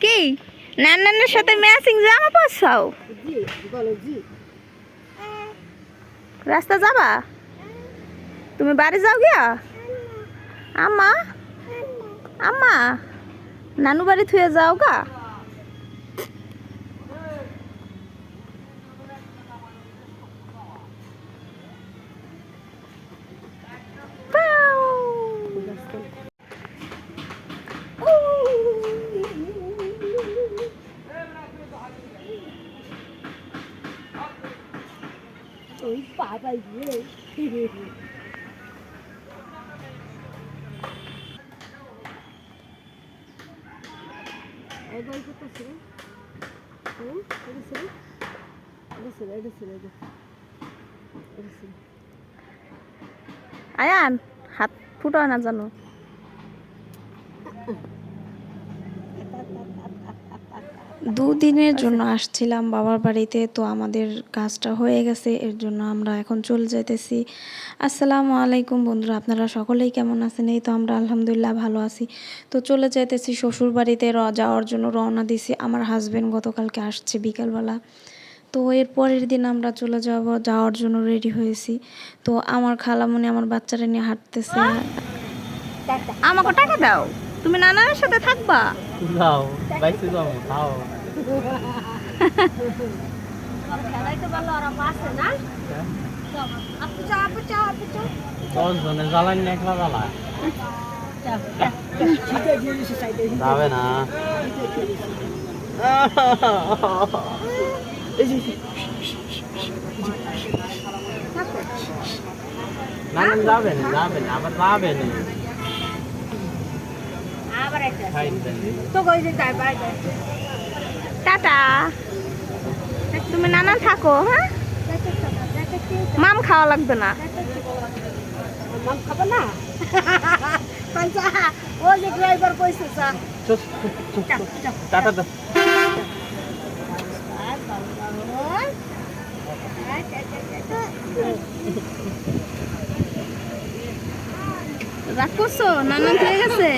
কি নানানের সাথে ম্যাচিং জামা পরছাও? রাস্তা যাবা? তুমি বাড়ি যাও গিয়া? আম্মা আম্মা নানু বাড়ি থুয়ে যাও গা? ওই বাবা রে এই গল্প তো ছিল আয়ান হাত ফুটো না জানো? দুদিনের জন্য আসছিলাম বাবার বাড়িতে, তো আমাদের কাজটা হয়ে গেছে, এর জন্য আমরা এখন চলে যাইতেছি। আসসালামু আলাইকুম বন্ধুরা, আপনারা সকলেই কেমন আছেন? এই তো আমরা আলহামদুলিল্লাহ ভালো আছি। তো চলে যাইতেছি শ্বশুর বাড়িতে যাওয়ার জন্য রওনা দিছি। আমার হাজবেন্ড গতকালকে আসছে বিকালবেলা, তো এর পরের দিন আমরা চলে যাওয়ার জন্য রেডি হয়েছি। তো আমার খালামণি আমার বাচ্চারা নিয়ে হাঁটতেছে। আমাকে টাকা দাও, তুমি নানার সাথে থাকবা? দাও বাইসে যাও খাও। জনে জ্বালান না, একলা জ্বালা যাবে না। না না যাবে না, যাবে না, আবার যাবে না। টাটা, তুমি নানা থাকো। হ্যাঁ, মাম খাওয়া লাগবে না। মাম খাবে না? ও যে ড্রাইভার কইছে টাটা দাও। রাগ করছো? নানা হয়ে গেছে।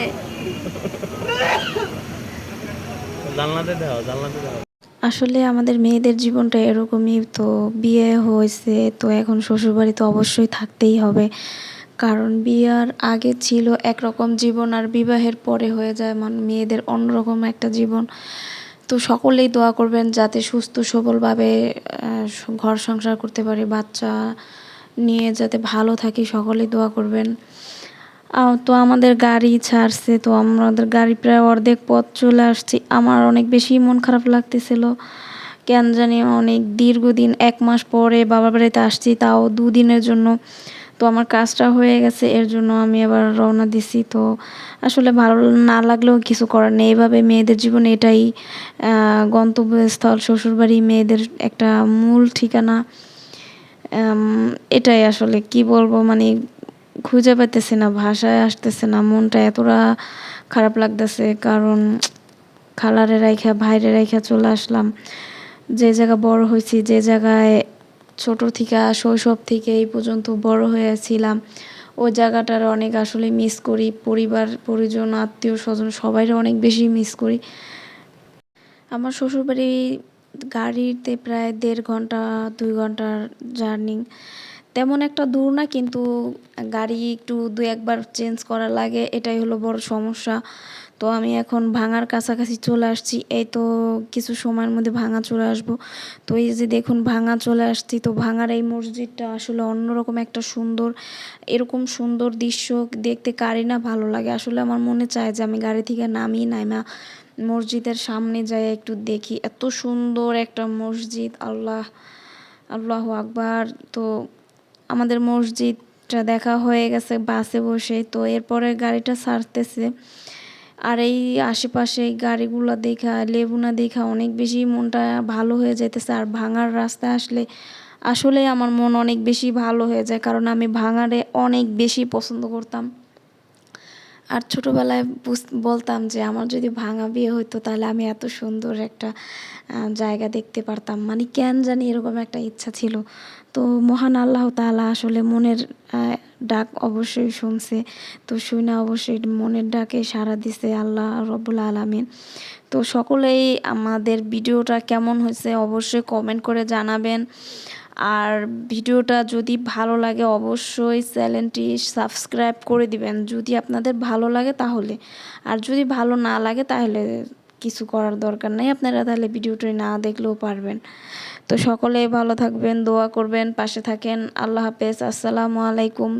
জানলাতে দাও, জানলাতে দাও। আসলে আমাদের মেয়েদের জীবনটা এরকমই। তো বিয়ে হয়েছে, তো এখন শ্বশুরবাড়ি তো অবশ্যই থাকতেই হবে, কারণ বিয়ার আগে ছিল একরকম জীবন আর বিবাহের পরে হয়ে যায় মেয়েদের অন্যরকম একটা জীবন। তো সকলেই দোয়া করবেন যাতে সুস্থ সবলভাবে ঘর সংসার করতে পারি, বাচ্চা নিয়ে যাতে ভালো থাকি, সকলেই দোয়া করবেন। তো আমাদের গাড়ি ছাড়ছে, তো আমাদের গাড়ি প্রায় অর্ধেক পথ চলে আসছি। আমার অনেক বেশি মন খারাপ লাগতেছিল, কেন জানি অনেক দীর্ঘদিন 1 মাস পরে বাবার বাড়িতে আসছি, তাও 2 দিনের জন্য। তো আমার কাজটা হয়ে গেছে, এর জন্য আমি আবার রওনা দিছি। তো আসলে ভালো না লাগলেও কিছু করার নেই, এভাবে মেয়েদের জীবনে এটাই গন্তব্যস্থল, শ্বশুরবাড়ি মেয়েদের একটা মূল ঠিকানা। এটাই আসলে কি বলবো, মানে খুঁজে পাইতেছি না, ভাষায় আসতেছে না, মনটা এতটা খারাপ লাগতেছে। কারণ খালারে রাইখা ভাইরে রাইখা চলে আসলাম, যে জায়গা বড় হয়েছি, যে জায়গায় ছোট থেকে শৈশব থেকে এই পর্যন্ত বড় হয়েছিলাম, ওই জায়গাটার অনেক আসলে মিস করি। পরিবার পরিজন আত্মীয় স্বজন সবাইরে অনেক বেশি মিস করি। আমার শ্বশুরবাড়ি গাড়িতে প্রায় 1.5 ঘন্টা 2 ঘন্টার জার্নি, তেমন একটা দূর না, কিন্তু গাড়ি একটু 2 একবার চেঞ্জ করা লাগে, এটাই হলো বড় সমস্যা। তো আমি এখন ভাঙার কাছাকাছি চলে আসছি, এই তো কিছু সময়ের মধ্যে ভাঙা চলে আসবো। তো এই যে দেখুন ভাঙা চলে আসছি, তো ভাঙার এই মসজিদটা আসলে অন্যরকম একটা সুন্দর, এরকম সুন্দর দৃশ্য দেখতে কারই না ভালো লাগে। আসলে আমার মনে চায় যে আমি গাড়ি থেকে নাইমা মসজিদের সামনে যাই একটু দেখি, এত সুন্দর একটা মসজিদ। আল্লাহ আল্লাহু আকবার। তো আমাদের মসজিদটা দেখা হয়ে গেছে বাসে বসে, তো এরপরে গাড়িটা ছাড়তেছে। আর এই আশেপাশে গাড়িগুলো দেখা, লেবুনা দেখা অনেক বেশি মনটা ভালো হয়ে যাইতেছে। আর ভাঙার রাস্তায় আসলে আসলে আমার মন অনেক বেশি ভালো হয়ে যায়, কারণ আমি ভাঙারে অনেক বেশি পছন্দ করতাম। আর ছোটোবেলায় বলতাম যে আমার যদি ভাঙা বিয়ে হতো তাহলে আমি এত সুন্দর একটা জায়গা দেখতে পারতাম, মানে কেন জানি এরকম একটা ইচ্ছা ছিল। তো মহান আল্লাহ তাআলা আসলে মনের ডাক অবশ্যই শুনছে। তো শুনে অবশ্যই মনের ডাকে সাড়া দিছে আল্লাহ রব্বুল আলামিন। তো সকলেই আমাদের ভিডিওটা কেমন হয়েছে অবশ্যই কমেন্ট করে জানাবেন। আর ভিডিওটা যদি ভালো লাগে অবশ্যই চ্যানেলটি সাবস্ক্রাইব করে দিবেন যদি আপনাদের ভালো লাগে তাহলে। আর যদি ভালো না লাগে তাহলে কিছু করার দরকার নেই, আপনারা তাহলে ভিডিওটি না দেখলেও পারবেন। তো সকলেই ভালো থাকবেন, দোয়া করবেন, পাশে থাকেন। আল্লাহ হাফেজ, আসসালামু আলাইকুম।